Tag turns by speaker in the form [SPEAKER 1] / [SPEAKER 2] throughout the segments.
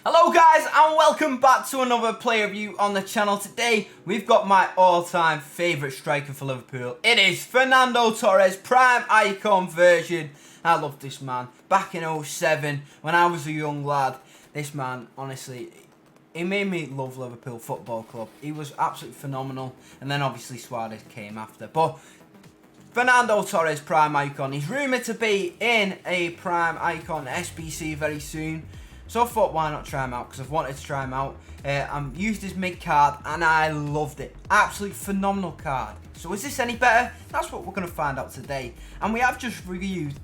[SPEAKER 1] Hello guys and welcome back to another player review on the channel. Today we've got my all-time favourite striker for Liverpool. It is Fernando Torres, prime icon version. I love this man. Back in 07 when I was a young lad, this man, honestly, he made me love Liverpool Football Club. He was absolutely phenomenal, and then obviously Suarez came after. But Fernando Torres, prime icon. He's rumoured to be in a prime icon SBC very soon. So I thought, why not try him out? Because I've wanted to try him out. I've used his mid card and I loved it. Absolutely phenomenal card. So is this any better? That's what we're going to find out today. And we have just reviewed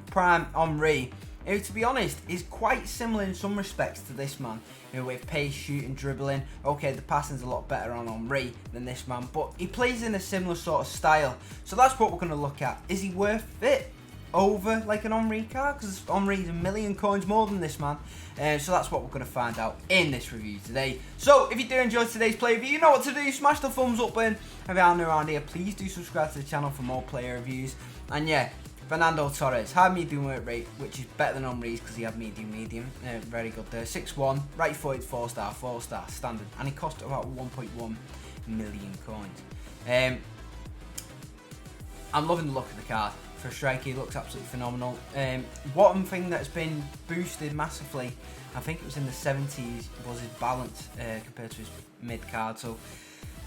[SPEAKER 1] Prime Henry, who, to be honest, is quite similar in some respects to this man. You know, with pace, shooting, dribbling. Okay, the passing's a lot better on Henry than this man, but he plays in a similar sort of style. So that's what we're going to look at. Is he worth it over like an Henry card? Because Henry's a million coins more than this man. So that's what we're going to find out in this review today. So if you do enjoy today's play review, you know what to do. Smash the thumbs up button. If you are new around here, please do subscribe to the channel for more player reviews. And yeah, Fernando Torres, high medium work rate, which is better than Henry's because he had medium. Very good there. 6'1", right footed, 4-star standard. And he cost about 1.1 million coins. I'm loving the look of the card. For a striker, he looks absolutely phenomenal. One thing that's been boosted massively, I think it was in the 70s, was his balance compared to his mid card. So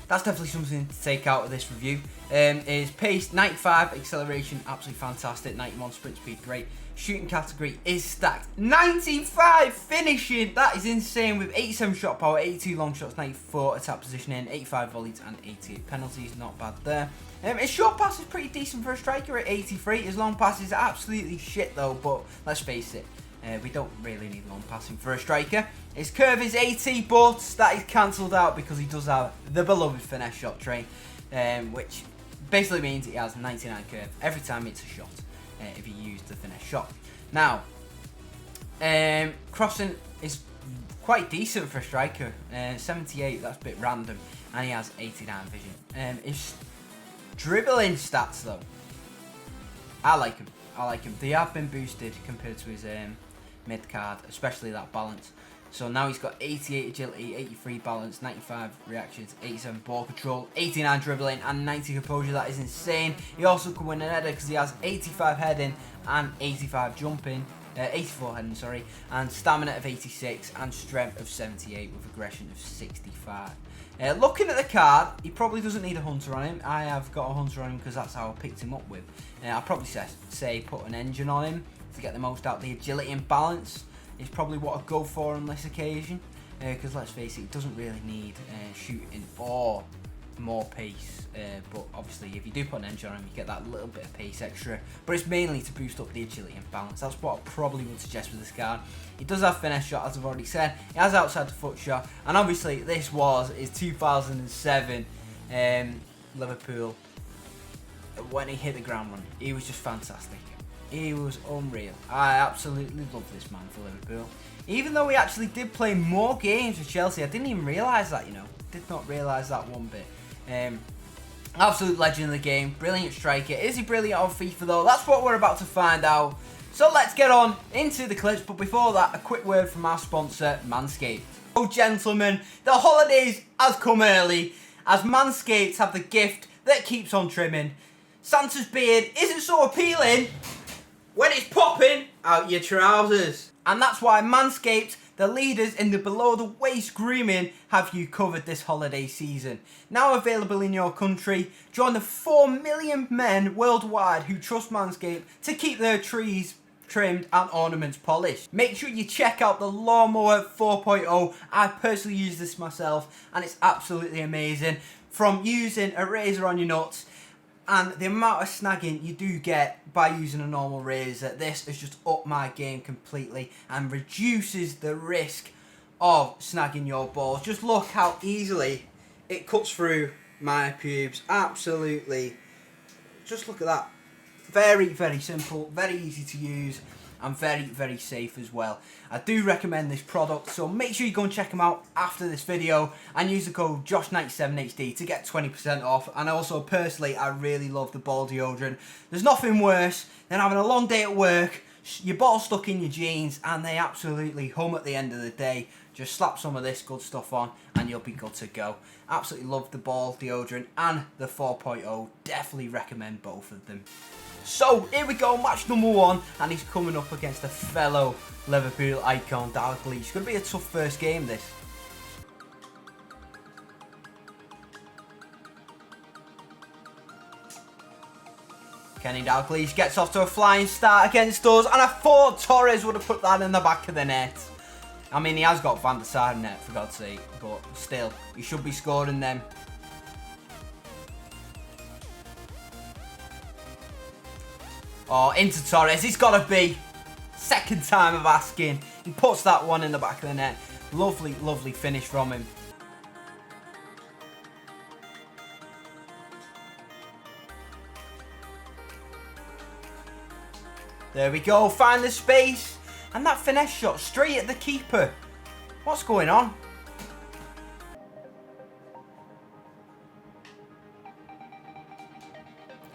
[SPEAKER 1] that's definitely something to take out of this review. His pace, 95, acceleration, absolutely fantastic. 91 sprint speed, great. Shooting category is stacked. 95 finishing, that is insane, with 87 shot power, 82 long shots, 94 attack positioning, 85 volleys and 88 penalties. Not bad there. His short pass is pretty decent for a striker at 83. His long pass is absolutely shit though, but let's face it, we don't really need long passing for a striker. His curve is 80, but that is cancelled out because he does have the beloved finesse shot trait, which basically means he has 99 curve every time it's a shot, if you use the finesse shot. Now, crossing is quite decent for a striker, 78, that's a bit random, and he has 89 vision. His dribbling stats though, I like him. They have been boosted compared to his mid card, especially that balance. So now he's got 88 agility, 83 balance, 95 reactions, 87 ball control, 89 dribbling and 90 composure. That is insane. He also can win an header because he has 85 heading and 85 jumping. 84 heading, sorry, and stamina of 86 and strength of 78 with aggression of 65. Looking at the card, he probably doesn't need a hunter on him. I have got a hunter on him because that's how I picked him up with. I'll probably say put an engine on him to get the most out of the agility and balance. Is probably what I'd go for on this occasion, because let's face it, he doesn't really need shooting or more pace, but obviously if you do put an engine on him, you get that little bit of pace extra, but it's mainly to boost up the agility and balance. That's what I probably would suggest with this card. He does have finesse shot, as I've already said. He has outside the foot shot, and obviously this was his 2007 Liverpool. When he hit the ground run, he was just fantastic. He was unreal. I absolutely love this man for Liverpool. Even though he actually did play more games for Chelsea, I didn't even realise that, you know. Did not realise that one bit. Absolute legend of the game. Brilliant striker. Is he brilliant on FIFA though? That's what we're about to find out. So let's get on into the clips. But before that, a quick word from our sponsor, Manscaped. Oh gentlemen, the holidays has come early, as Manscaped have the gift that keeps on trimming. Santa's beard isn't so appealing when it's popping out your trousers. And that's why Manscaped, the leaders in the below the waist grooming, have you covered this holiday season. Now available in your country, join the 4 million men worldwide who trust Manscaped to keep their trees trimmed and ornaments polished. Make sure you check out the Lawnmower 4.0. I personally use this myself and it's absolutely amazing. From using a razor on your nuts, and the amount of snagging you do get by using a normal razor, this has just upped my game completely and reduces the risk of snagging your balls. Just look how easily it cuts through my pubes. Absolutely. Just look at that. Very, very simple, very easy to use, and very, very safe as well. I do recommend this product, so make sure you go and check them out after this video and use the code JOSH97HD to get 20% off. And also, personally, I really love the ball deodorant. There's nothing worse than having a long day at work, your balls stuck in your jeans, and they absolutely hum at the end of the day. Just slap some of this good stuff on and you'll be good to go. Absolutely love the ball deodorant and the 4.0. Definitely recommend both of them. So here we go, match number 1, and he's coming up against a fellow Liverpool icon, Dalglish. It's going to be a tough first game, this. Kenny Dalglish gets off to a flying start against us, and I thought Torres would have put that in the back of the net. I mean, he has got Van der Sar net, for God's sake, but still, he should be scoring them. Oh, into Torres, he's got to be. Second time of asking. He puts that one in the back of the net. Lovely, lovely finish from him. There we go, find the space. And that finesse shot straight at the keeper. What's going on?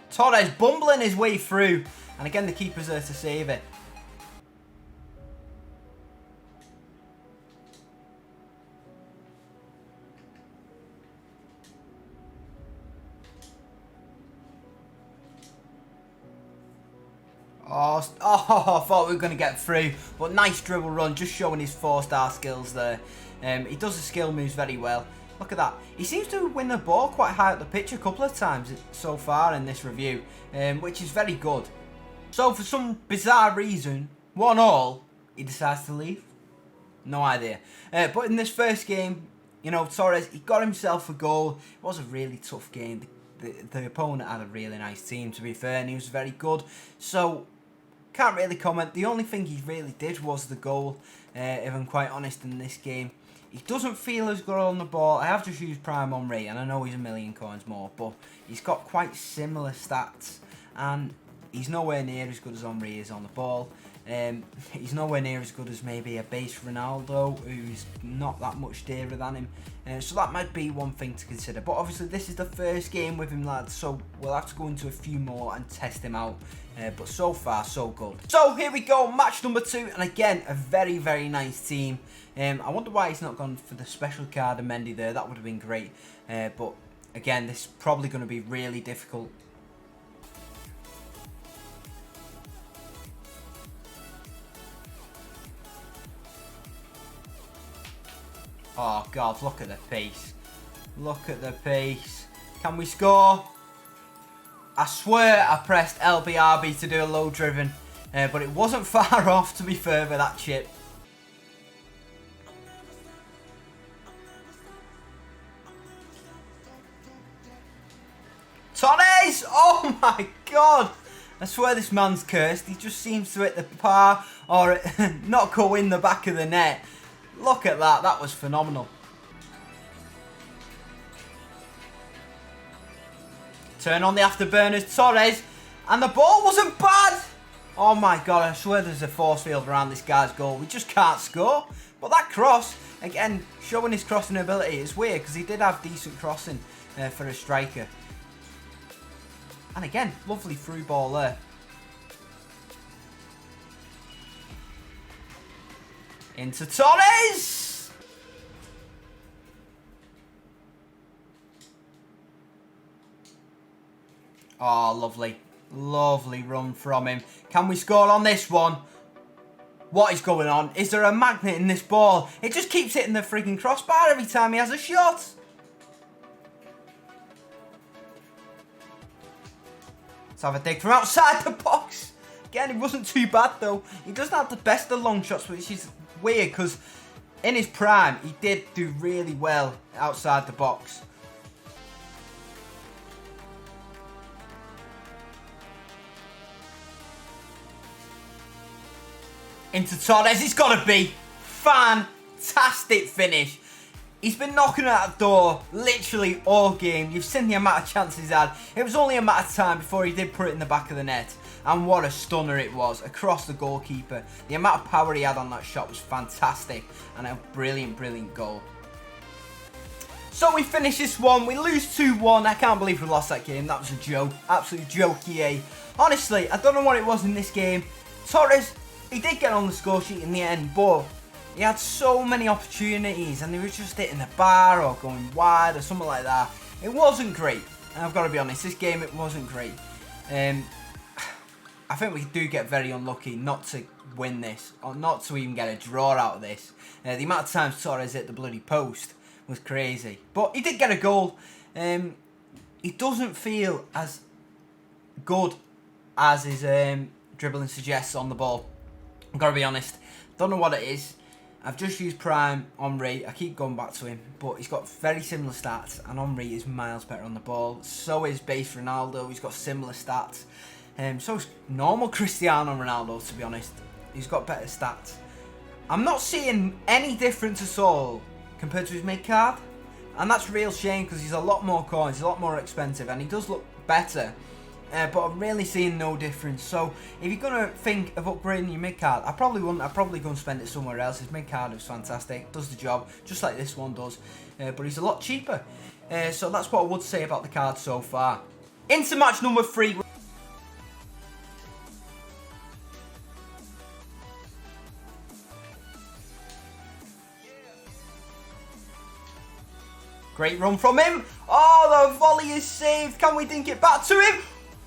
[SPEAKER 1] Torres bumbling his way through. And again, the keeper's there to save it. Oh, I thought we were going to get through. But nice dribble run, just showing his 4-star skills there. He does the skill moves very well. Look at that. He seems to win the ball quite high up the pitch a couple of times so far in this review, which is very good. So for some bizarre reason, 1-1, he decides to leave. No idea. But in this first game, you know, Torres, he got himself a goal. It was a really tough game. The opponent had a really nice team, to be fair, and he was very good. So, can't really comment. The only thing he really did was the goal, if I'm quite honest, in this game. He doesn't feel as good on the ball. I have just used Prime Henry, and I know he's a million coins more, but he's got quite similar stats, and he's nowhere near as good as Henry is on the ball. He's nowhere near as good as maybe a base Ronaldo, who's not that much dearer than him. So that might be one thing to consider. But obviously this is the first game with him, lads, so we'll have to go into a few more and test him out. But so far, so good. So here we go, match number 2, and again, a very, very nice team. I wonder why he's not gone for the special card of Mendy there. That would have been great. But again, this is probably going to be really difficult. Oh, God, look at the pace. Look at the pace. Can we score? I swear I pressed LBRB to do a low driven. But it wasn't far off, to be fair, with that chip. Torres! Oh, my God. I swear this man's cursed. He just seems to hit the bar or not go in the back of the net. Look at that. That was phenomenal. Turn on the afterburners, Torres. And the ball wasn't bad. Oh my God, I swear there's a force field around this guy's goal. We just can't score. But that cross, again, showing his crossing ability, is weird because he did have decent crossing for a striker. And again, lovely through ball there. Into Torres! Oh, lovely. Lovely run from him. Can we score on this one? What is going on? Is there a magnet in this ball? It just keeps hitting the freaking crossbar every time he has a shot. Let's have a dig from outside the box. Again, it wasn't too bad though. He doesn't have the best of long shots, which is weird because in his prime, he did do really well outside the box. Into Torres, it's got to be. Fantastic finish. He's been knocking at the door literally all game. You've seen the amount of chances he's had. It was only a matter of time before he did put it in the back of the net. And what a stunner it was across the goalkeeper. The amount of power he had on that shot was fantastic. And a brilliant, brilliant goal. So we finish this one. We lose 2-1. I can't believe we lost that game. That was a joke. Absolute joke, EA. Honestly, I don't know what it was in this game. Torres, he did get on the score sheet in the end, but He had so many opportunities and he was just hitting the bar or going wide or something like that. It wasn't great. And I've got to be honest, this game, it wasn't great. I think we do get very unlucky not to win this, or not to even get a draw out of this. The amount of times Torres hit the bloody post was crazy. But he did get a goal. He doesn't feel as good as his dribbling suggests on the ball. I've got to be honest. Don't know what it is. I've just used Prime Henry. I keep going back to him, but he's got very similar stats, and Henry is miles better on the ball. So is base Ronaldo. He's got similar stats. So is normal Cristiano Ronaldo, to be honest. He's got better stats. I'm not seeing any difference at all compared to his mid card, and that's a real shame because he's a lot more coins, he's a lot more expensive, and he does look better. But I'm really seeing no difference. So if you're gonna think of upgrading your mid card, I probably wouldn't. I'd probably go and spend it somewhere else. His mid card is fantastic, does the job just like this one does, but he's a lot cheaper. So that's what I would say about the card so far. Into match number 3. Great run from him. Oh, the volley is saved. Can we dink it back to him?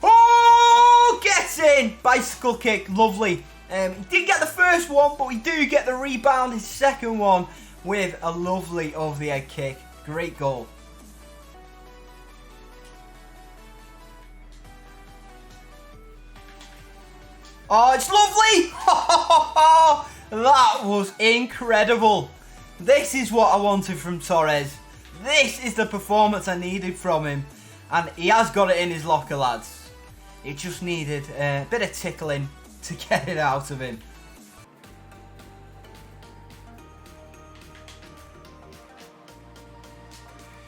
[SPEAKER 1] Oh, get in. Bicycle kick. Lovely. He did get the first one, but we do get the rebound. His second one with a lovely over-the-head kick. Great goal. Oh, it's lovely. That was incredible. This is what I wanted from Torres. This is the performance I needed from him. And he has got it in his locker, lads. It just needed a bit of tickling to get it out of him.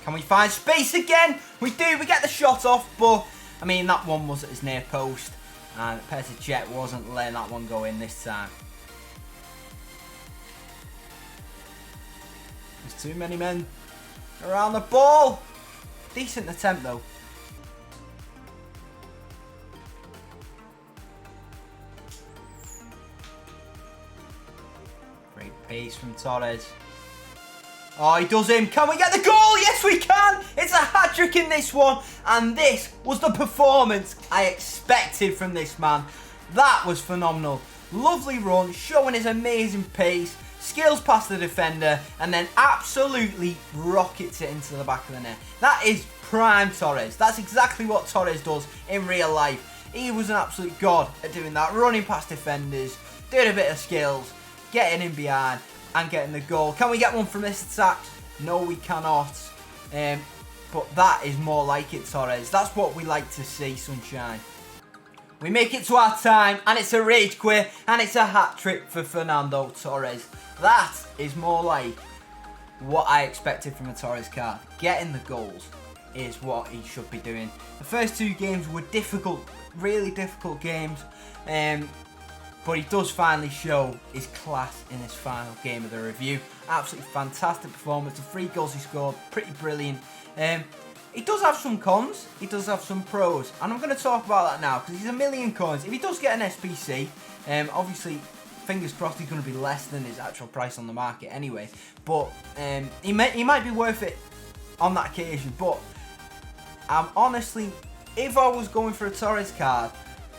[SPEAKER 1] Can we find space again? We do. We get the shot off. But, I mean, that one was at his near post. And Petr Cech wasn't letting that one go in this time. There's too many men around the ball. Decent attempt though. Great pace from Torres. Oh, he does him. Can we get the goal? Yes, we can. It's a hat-trick in this one. And this was the performance I expected from this man. That was phenomenal. Lovely run, showing his amazing pace. Skills past the defender, and then absolutely rockets it into the back of the net. That is prime Torres. That's exactly what Torres does in real life. He was an absolute god at doing that, running past defenders, doing a bit of skills, getting in behind, and getting the goal. Can we get one from this attack? No, we cannot. But that is more like it, Torres. That's what we like to see, Sunshine. We make it to our time, and it's a rage quit, and it's a hat-trick for Fernando Torres. That is more like what I expected from a Torres card. Getting the goals is what he should be doing. The first 2 games were difficult, really difficult games, but he does finally show his class in his final game of the review. Absolutely fantastic performance. The 3 goals he scored, pretty brilliant. He does have some cons, he does have some pros, and I'm going to talk about that now because he's a million coins. If he does get an SBC, obviously, fingers crossed he's going to be less than his actual price on the market anyway, but he might be worth it on that occasion. But honestly, if I was going for a Torres card,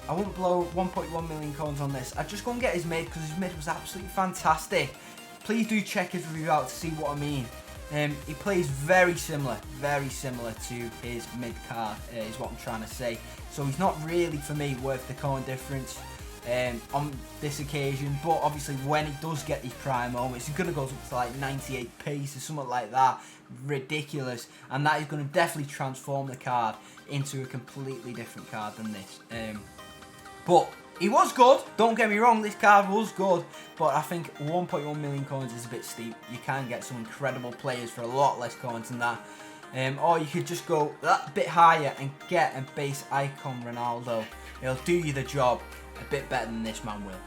[SPEAKER 1] I wouldn't blow 1.1 million coins on this. I'd just go and get his mid because his mid was absolutely fantastic. Please do check his review out to see what I mean. He plays very similar to his mid card, is what I'm trying to say. So he's not really, for me, worth the coin difference on this occasion. But obviously, when he does get these prime moments, he's going to go up to like 98 pace or something like that. Ridiculous. And that is going to definitely transform the card into a completely different card than this. But he was good, don't get me wrong, this card was good, but I think 1.1 million coins is a bit steep. You can get some incredible players for a lot less coins than that. Or you could just go that bit higher and get a base icon Ronaldo. He'll do you the job a bit better than this man will.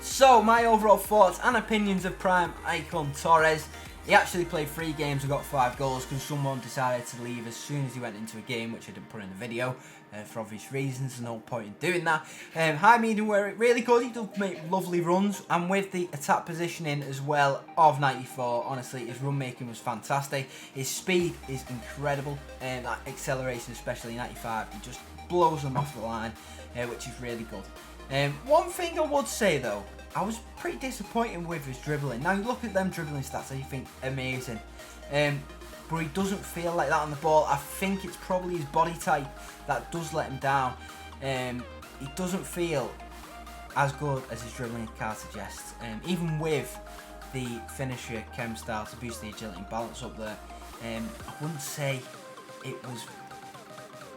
[SPEAKER 1] So, my overall thoughts and opinions of Prime Icon Torres He actually played 3 games and got 5 goals because someone decided to leave as soon as he went into a game, which I didn't put in the video for obvious reasons. There's no point in doing that. High medium wear, really good. He does make lovely runs, and with the attack positioning as well of 94, honestly, his run making was fantastic. His speed is incredible, and that acceleration, especially 95, he just blows them off the line, which is really good. One thing I would say though, I was pretty disappointed with his dribbling. Now you look at them dribbling stats and you think amazing, but he doesn't feel like that on the ball. I think it's probably his body type that does let him down. He doesn't feel as good as his dribbling card suggests. Even with the finisher chem style to boost the agility and balance up there, I wouldn't say it was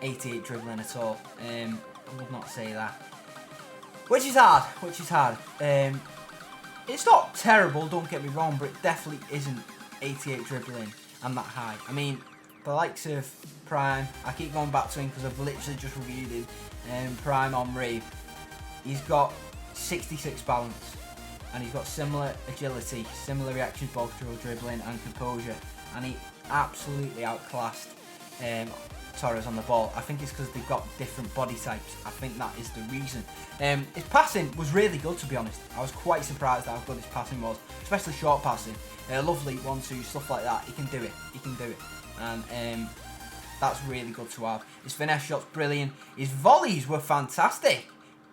[SPEAKER 1] 88 dribbling at all. I would not say that. Which is hard, it's not terrible, don't get me wrong, but it definitely isn't 88 dribbling and that high. I mean, the likes of Prime, I keep going back to him because I've literally just reviewed him, Prime Henry, he's got 66 balance, and he's got similar agility, similar reactions both through dribbling and composure, and he absolutely outclassed Torres on the ball. I think it's because they've got different body types. I think that is the reason. His passing was really good, to be honest. I was quite surprised at how good his passing was, especially short passing. Lovely 1-2, stuff like that. He can do it. And that's really good to have. His finesse shot's brilliant. His volleys were fantastic.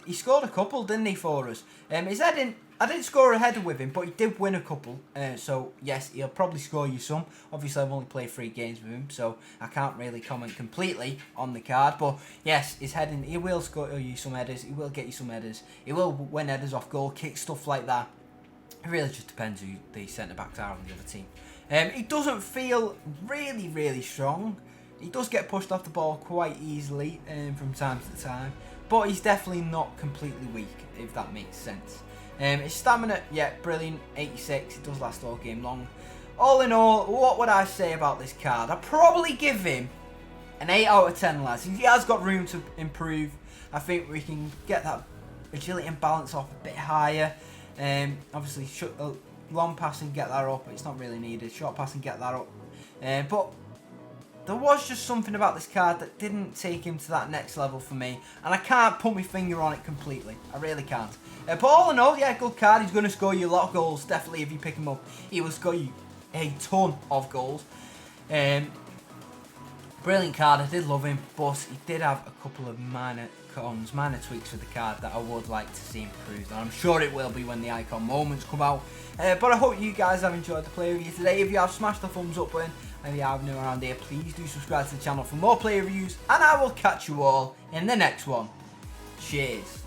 [SPEAKER 1] He scored a couple, didn't he, for us? His heading, I didn't score a header with him, but he did win a couple. So, yes, he'll probably score you some. Obviously, I've only played 3 games with him, so I can't really comment completely on the card. But, yes, his heading, he will score you some headers. He will get you some headers. He will win headers off goal, kick, stuff like that. It really just depends who the centre-backs are on the other team. He doesn't feel really, really strong. He does get pushed off the ball quite easily from time to time. But he's definitely not completely weak, if that makes sense. His stamina, yeah, brilliant, 86. It does last all game long. All in all, what would I say about this card? I'd probably give him an 8 out of 10, lads. He has got room to improve. I think we can get that agility and balance off a bit higher. Obviously, long passing, get that up. It's not really needed. Short passing, get that up. But there was just something about this card that didn't take him to that next level for me, and I can't put my finger on it completely. I really can't. But all in all, yeah, good card. He's going to score you a lot of goals, definitely, if you pick him up. He will score you a ton of goals. Brilliant card. I did love him, but he did have a couple of minor cons, minor tweaks with the card that I would like to see improved, and I'm sure it will be when the icon moments come out. But I hope you guys have enjoyed the play review today. If you have, smash the thumbs up button. And if you are new around here, please do subscribe to the channel for more play reviews, and I will catch you all in the next one. Cheers.